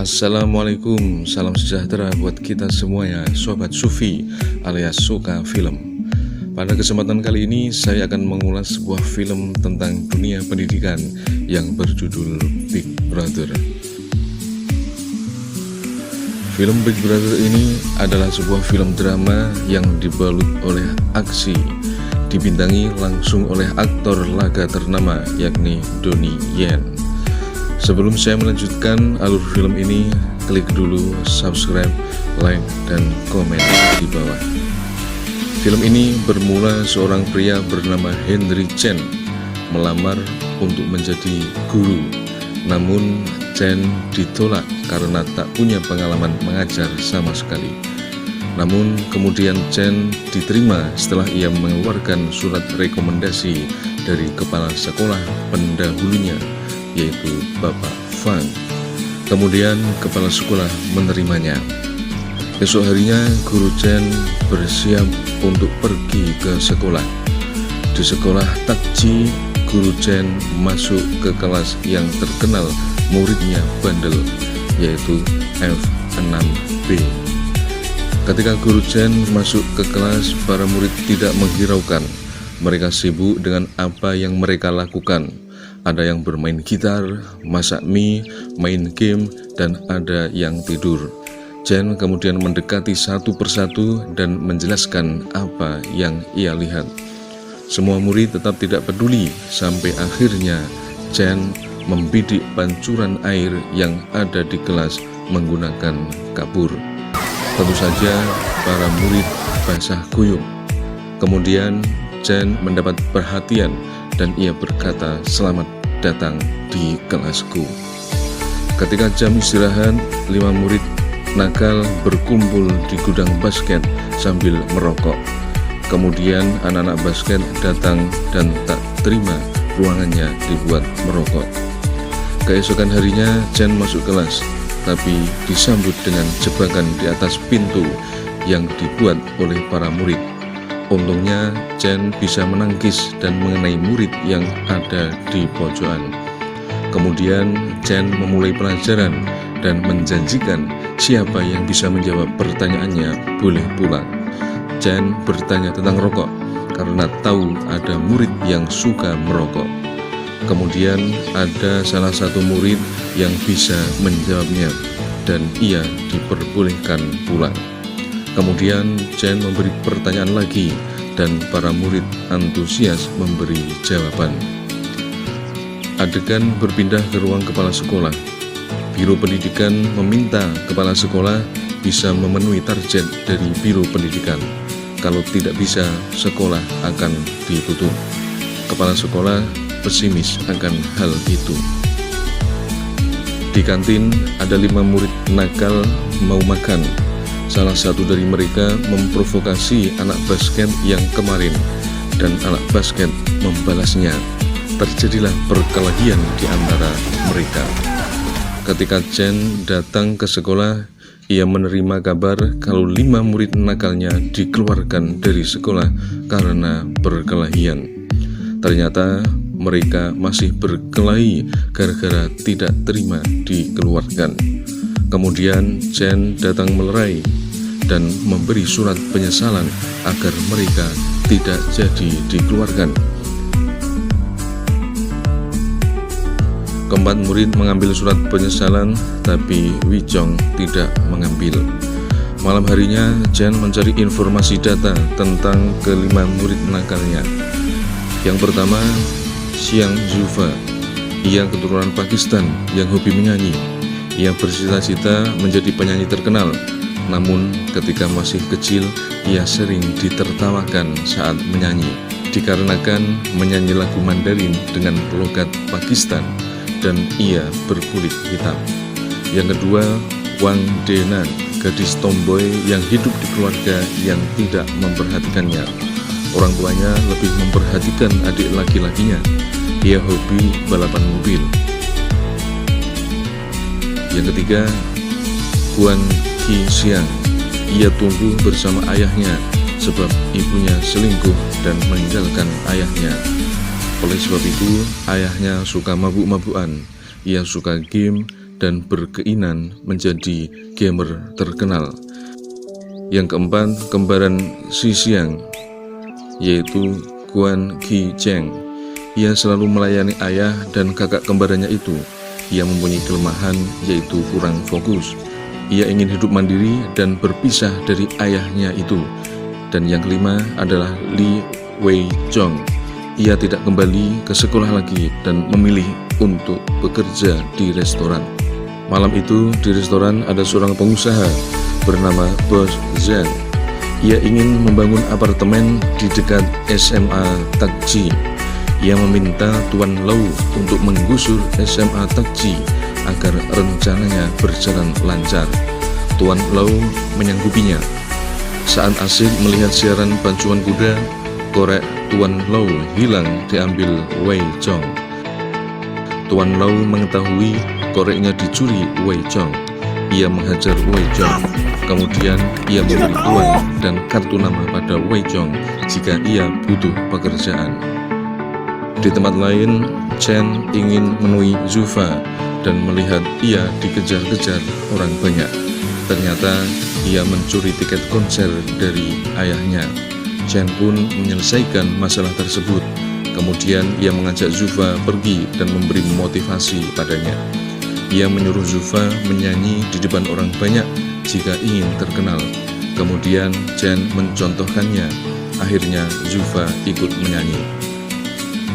Assalamualaikum, salam sejahtera buat kita semuanya, Sobat Sufi alias suka film. Pada kesempatan kali ini saya akan mengulas sebuah film tentang dunia pendidikan yang berjudul Big Brother. Film Big Brother ini adalah sebuah film drama yang dibalut oleh aksi, dibintangi langsung oleh aktor laga ternama yakni Donnie Yen. Sebelum saya melanjutkan alur film ini, klik dulu subscribe, like, dan komen di bawah. Film ini bermula seorang pria bernama Henry Chen melamar untuk menjadi guru. Namun Chen ditolak karena tak punya pengalaman mengajar sama sekali. Namun kemudian Chen diterima setelah ia mengeluarkan surat rekomendasi dari kepala sekolah pendahulunya, yaitu Bapak Fang. Kemudian kepala sekolah menerimanya. Esok harinya guru Chen bersiap untuk pergi ke sekolah. Di sekolah Takji, guru Chen masuk ke kelas yang terkenal muridnya bandel, yaitu F6B. Ketika guru Chen masuk ke kelas, para murid tidak menghiraukan. Mereka sibuk dengan apa yang mereka lakukan. Ada yang bermain gitar, masak mie, main game, dan ada yang tidur. Chen kemudian mendekati satu persatu dan menjelaskan apa yang ia lihat. Semua murid tetap tidak peduli, sampai akhirnya Chen membidik pancuran air yang ada di kelas menggunakan kapur. Tentu saja para murid basah kuyup. Kemudian Chen mendapat perhatian dan ia berkata, "Selamat datang di kelasku." Ketika jam istirahat, 5 murid nakal berkumpul di gudang basket sambil merokok. Kemudian anak-anak basket datang dan tak terima ruangannya dibuat merokok. Keesokan harinya Chen masuk kelas, tapi disambut dengan jebakan di atas pintu yang dibuat oleh para murid. Untungnya Chen bisa menangkis dan mengenai murid yang ada di pojokan. Kemudian Chen memulai pelajaran dan menjanjikan siapa yang bisa menjawab pertanyaannya boleh pulang. Chen bertanya tentang rokok karena tahu ada murid yang suka merokok. Kemudian ada salah satu murid yang bisa menjawabnya dan ia diperbolehkan pulang. Kemudian Chen memberi pertanyaan lagi dan para murid antusias memberi jawaban. Adegan berpindah ke ruang kepala sekolah. Biro pendidikan meminta kepala sekolah bisa memenuhi target dari biro pendidikan. Kalau tidak bisa, sekolah akan ditutup. Kepala sekolah pesimis akan hal itu. Di kantin ada 5 murid nakal mau makan. Salah satu dari mereka memprovokasi anak basket yang kemarin, dan anak basket membalasnya. Terjadilah perkelahian di antara mereka. Ketika Chen datang ke sekolah, ia menerima kabar kalau 5 murid nakalnya dikeluarkan dari sekolah karena perkelahian. Ternyata mereka masih berkelahi gara-gara tidak terima dikeluarkan. Kemudian Chen datang melerai dan memberi surat penyesalan agar mereka tidak jadi dikeluarkan. Keempat murid mengambil surat penyesalan, tapi Wijong tidak mengambil. Malam harinya Chen mencari informasi data tentang kelima murid nakalnya. Yang pertama, Xiang Zufa. Ia keturunan Pakistan yang hobi menyanyi. Ia bercita-cita menjadi penyanyi terkenal, namun ketika masih kecil, ia sering ditertawakan saat menyanyi, dikarenakan menyanyi lagu Mandarin dengan logat Pakistan, dan ia berkulit hitam. Yang kedua, Wang Denan, gadis tomboy yang hidup di keluarga yang tidak memperhatikannya. Orang tuanya lebih memperhatikan adik laki-lakinya. Ia hobi balapan mobil. Yang ketiga, Guan Xiang. Ia tumbuh bersama ayahnya sebab ibunya selingkuh dan meninggalkan ayahnya. Oleh sebab itu, ayahnya suka mabuk-mabukan. Ia suka game dan berkeinginan menjadi gamer terkenal. Yang keempat, kembaran Si Xiang, yaitu Guan Qizheng. Ia selalu melayani ayah dan kakak kembarannya itu. Ia mempunyai kelemahan, yaitu kurang fokus. Ia ingin hidup mandiri dan berpisah dari ayahnya itu. Dan yang kelima adalah Li Weizhong. Ia tidak kembali ke sekolah lagi dan memilih untuk bekerja di restoran. Malam itu di restoran ada seorang pengusaha bernama Bos Zhang. Ia ingin membangun apartemen di dekat SMA Takji. Ia meminta Tuan Lau untuk menggusur SMA Takji agar rencananya berjalan lancar. Tuan Lau menyanggupinya. Saat asik melihat siaran pacuan kuda, korek Tuan Lau hilang diambil Weizhong. Tuan Lau mengetahui koreknya dicuri Weizhong. Ia menghajar Weizhong. Kemudian ia memberi uang dan kartu nama pada Weizhong jika ia butuh pekerjaan. Di tempat lain, Chen ingin menemui Zufa dan melihat ia dikejar-kejar orang banyak. Ternyata ia mencuri tiket konser dari ayahnya. Chen pun menyelesaikan masalah tersebut. Kemudian ia mengajak Zufa pergi dan memberi motivasi padanya. Ia menyuruh Zufa menyanyi di depan orang banyak jika ingin terkenal. Kemudian Chen mencontohkannya. Akhirnya Zufa ikut menyanyi.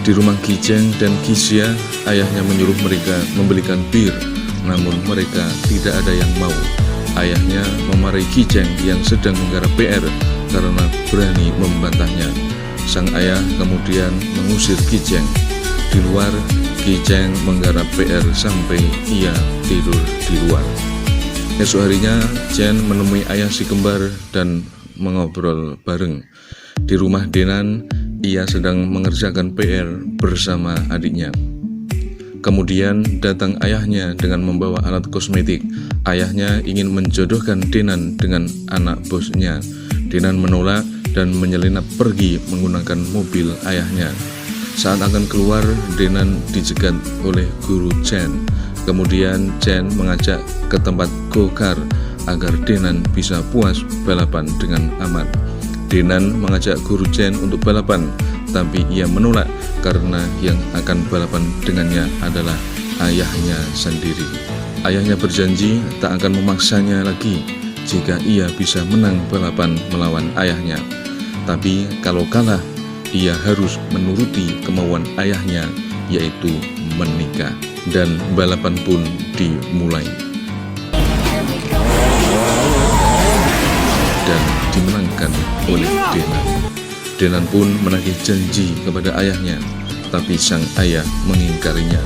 Di rumah Qizheng dan Qixia, ayahnya menyuruh mereka membelikan bir, namun mereka tidak ada yang mau. Ayahnya memarahi Qizheng yang sedang menggarap PR karena berani membantahnya. Sang ayah kemudian mengusir Qizheng. Di luar, Qizheng menggarap PR sampai ia tidur di luar. Esok harinya, Chen menemui ayah si kembar dan mengobrol bareng. Di rumah Denan, ia sedang mengerjakan PR bersama adiknya. Kemudian datang ayahnya dengan membawa alat kosmetik. Ayahnya ingin menjodohkan Denan dengan anak bosnya. Denan menolak dan menyelinap pergi menggunakan mobil ayahnya. Saat akan keluar, Denan dicegat oleh guru Chen. Kemudian Chen mengajak ke tempat go-kart agar Denan bisa puas balapan dengan aman. Denan mengajak guru Chen untuk balapan, tapi ia menolak karena yang akan balapan dengannya adalah ayahnya sendiri. Ayahnya berjanji tak akan memaksanya lagi jika ia bisa menang balapan melawan ayahnya. Tapi kalau kalah, ia harus menuruti kemauan ayahnya, yaitu menikah. Dan balapan pun dimulai. Dan dimenangkan oleh Denan. Denan pun menagih janji kepada ayahnya, tapi sang ayah mengingkarinya.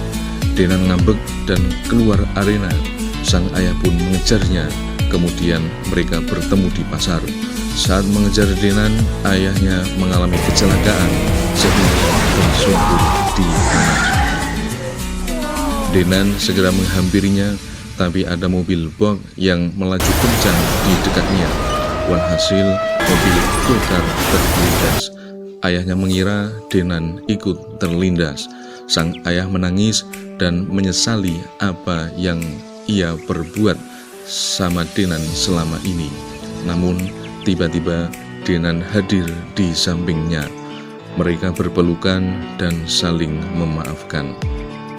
Denan ngambek dan keluar arena. Sang ayah pun mengejarnya. Kemudian mereka bertemu di pasar. Saat mengejar Denan, ayahnya mengalami kecelakaan sehingga tersungkur di tanah. Denan segera menghampirinya, tapi ada mobil box yang melaju kencang di dekatnya. Walhasil, mobil go-kart terlindas. Ayahnya mengira Denan ikut terlindas. Sang ayah menangis dan menyesali apa yang ia perbuat sama Denan selama ini. Namun, tiba-tiba Denan hadir di sampingnya. Mereka berpelukan dan saling memaafkan.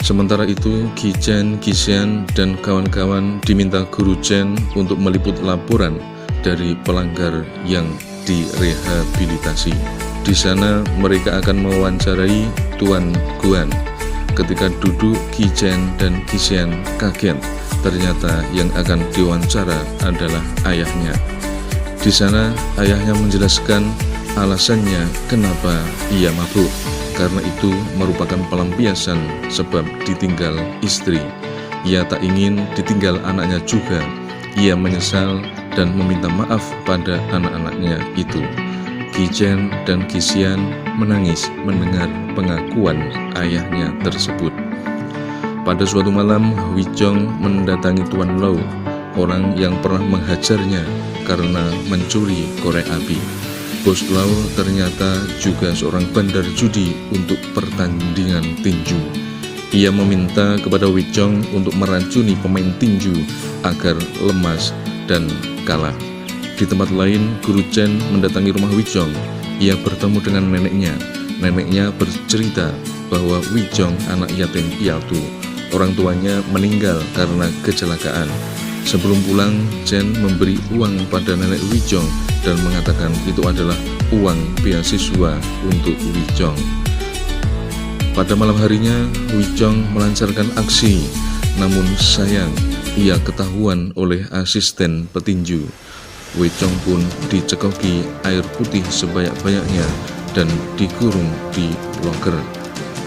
Sementara itu, Qizheng, Qixian, dan kawan-kawan diminta guru Chen untuk meliput laporan dari pelanggar yang direhabilitasi. Di sana mereka akan mewawancarai Tuan Guan. Ketika duduk, Qizheng dan Qixian kaget. Ternyata yang akan diwawancara adalah ayahnya. Di sana ayahnya menjelaskan alasannya kenapa ia mabuk. Karena itu merupakan pelampiasan sebab ditinggal istri. Ia tak ingin ditinggal anaknya juga. Ia menyesal dan meminta maaf pada anak-anaknya itu. Qizheng dan Qixian menangis mendengar pengakuan ayahnya tersebut. Pada suatu malam, Weizhong mendatangi Tuan Lau, orang yang pernah menghajarnya karena mencuri korek api. Bos Lau ternyata juga seorang bandar judi untuk pertandingan tinju. Ia meminta kepada Wichong untuk meracuni pemain tinju agar lemas dan kalah. Di tempat lain, Guru Chen mendatangi rumah Wichong. Ia bertemu dengan neneknya. Neneknya bercerita bahwa Wichong anak yatim piatu. Orang tuanya meninggal karena kecelakaan. Sebelum pulang, Chen memberi uang pada nenek Wichong dan mengatakan itu adalah uang beasiswa untuk Wichong. Pada malam harinya, Wichong melancarkan aksi, namun sayang, ia ketahuan oleh asisten petinju. Wichong pun dicekoki air putih sebanyak-banyaknya dan dikurung di loker.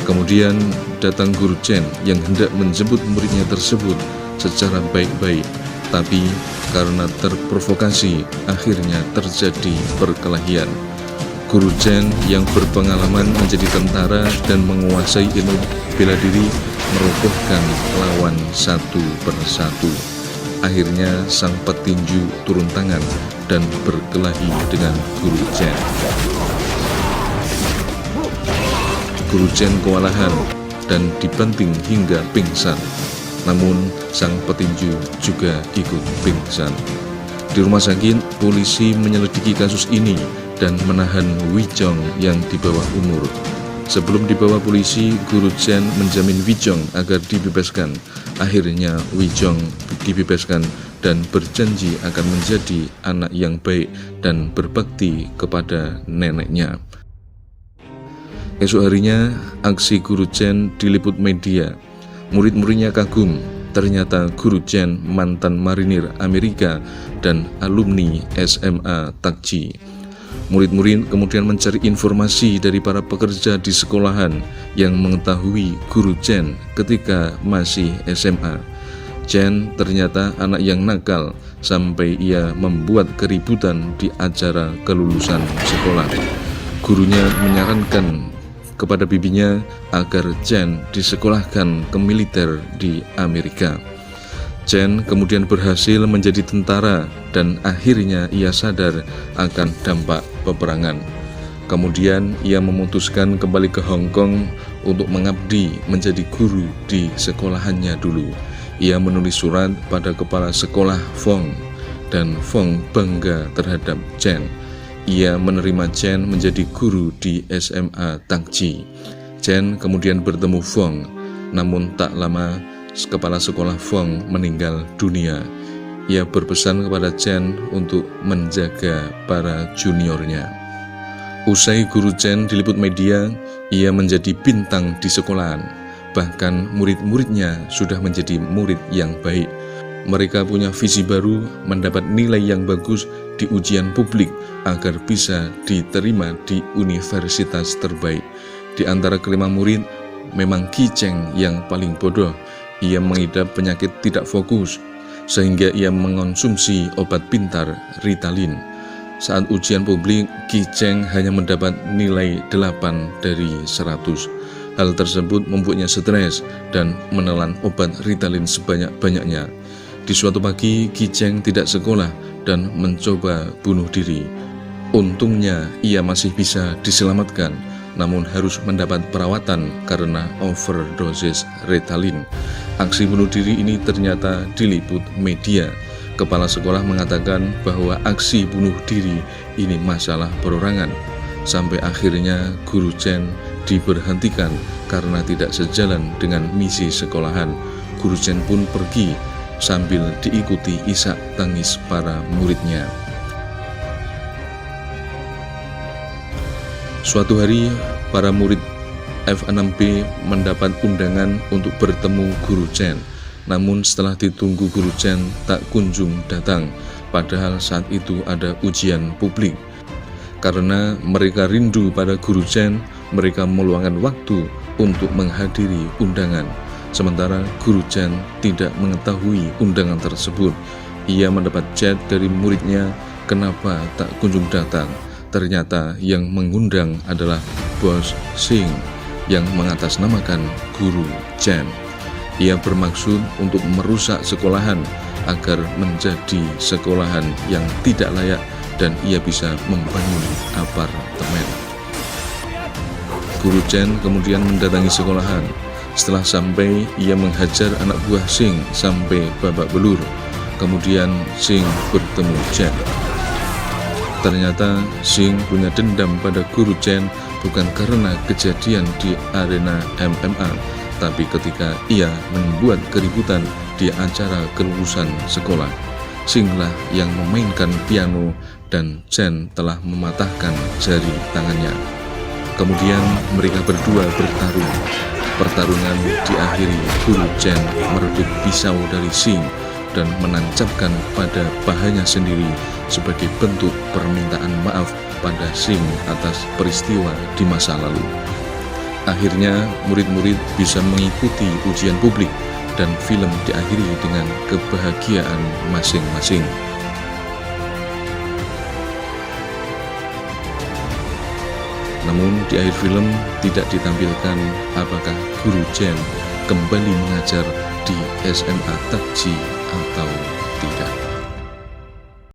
Kemudian datang Guru Chen yang hendak menjemput muridnya tersebut secara baik-baik, tapi karena terprovokasi, akhirnya terjadi perkelahian. Guru Chen yang berpengalaman menjadi tentara dan menguasai ilmu bela diri merobohkan lawan satu persatu. Akhirnya sang petinju turun tangan dan berkelahi dengan Guru Chen. Guru Chen kewalahan dan dibanting hingga pingsan. Namun sang petinju juga ikut pingsan. Di rumah sakit, polisi menyelidiki kasus ini dan menahan Wichong yang di bawah umur. Sebelum dibawa polisi, Guru Chen menjamin Wichong agar dibebaskan. Akhirnya Wichong dibebaskan dan berjanji akan menjadi anak yang baik dan berbakti kepada neneknya. Esok harinya, aksi Guru Chen diliput media. Murid-muridnya kagum, ternyata Guru Chen mantan marinir Amerika dan alumni SMA Takji. Murid-murid kemudian mencari informasi dari para pekerja di sekolahan yang mengetahui Guru Chen ketika masih SMA. Chen ternyata anak yang nakal sampai ia membuat keributan di acara kelulusan sekolah. Gurunya menyarankan kepada bibinya agar Chen disekolahkan ke militer di Amerika. Chen kemudian berhasil menjadi tentara dan akhirnya ia sadar akan dampak peperangan. Kemudian ia memutuskan kembali ke Hong Kong untuk mengabdi menjadi guru di sekolahannya dulu. Ia menulis surat pada kepala sekolah Fong dan Fong bangga terhadap Chen. Ia menerima Chen menjadi guru di SMA Takji. Chen kemudian bertemu Fong, namun tak lama kepala sekolah Fong meninggal dunia. Ia berpesan kepada Chen untuk menjaga para juniornya. Usai Guru Chen diliput media, ia menjadi bintang di sekolahan. Bahkan murid-muridnya sudah menjadi murid yang baik. Mereka punya visi baru, mendapat nilai yang bagus di ujian publik agar bisa diterima di universitas terbaik. Di antara kelima murid, memang Qi Cheng yang paling bodoh. Ia mengidap penyakit tidak fokus, sehingga ia mengonsumsi obat pintar Ritalin. Saat ujian publik, Qi Cheng hanya mendapat nilai 8 dari 100. Hal tersebut membuatnya stres dan menelan obat Ritalin sebanyak-banyaknya. Di suatu pagi, Qi Cheng tidak sekolah dan mencoba bunuh diri. Untungnya, ia masih bisa diselamatkan, namun harus mendapat perawatan karena overdosis Ritalin. Aksi bunuh diri ini ternyata diliput media. Kepala sekolah mengatakan bahwa aksi bunuh diri ini masalah perorangan. Sampai akhirnya Guru Chen diberhentikan karena tidak sejalan dengan misi sekolahan. Guru Chen pun pergi sambil diikuti isak tangis para muridnya. Suatu hari, para murid F6B mendapat undangan untuk bertemu Guru Chen. Namun setelah ditunggu, Guru Chen tak kunjung datang, padahal saat itu ada ujian publik. Karena mereka rindu pada Guru Chen, mereka meluangkan waktu untuk menghadiri undangan. Sementara Guru Chen tidak mengetahui undangan tersebut. Ia mendapat chat dari muridnya, kenapa tak kunjung datang. Ternyata yang mengundang adalah Bos Sing yang mengatasnamakan Guru Chen. Ia bermaksud untuk merusak sekolahan agar menjadi sekolahan yang tidak layak dan ia bisa membangun apartemen. Guru Chen kemudian mendatangi sekolahan. Setelah sampai, ia menghajar anak buah Sing sampai babak belur. Kemudian Sing bertemu Chen. Ternyata Sing punya dendam pada guru Chen bukan karena kejadian di arena MMA, tapi ketika ia membuat keributan di acara kelulusan sekolah. Singlah yang memainkan piano dan Chen telah mematahkan jari tangannya. Kemudian mereka berdua bertarung. Pertarungan diakhiri guru Chen merebut pisau dari Sing dan menancapkan pada pahanya sendiri sebagai bentuk permintaan maaf pada Sing atas peristiwa di masa lalu. Akhirnya murid-murid bisa mengikuti ujian publik dan film diakhiri dengan kebahagiaan masing-masing. Namun di akhir film tidak ditampilkan apakah guru Chen kembali mengajar di SMA Takji atau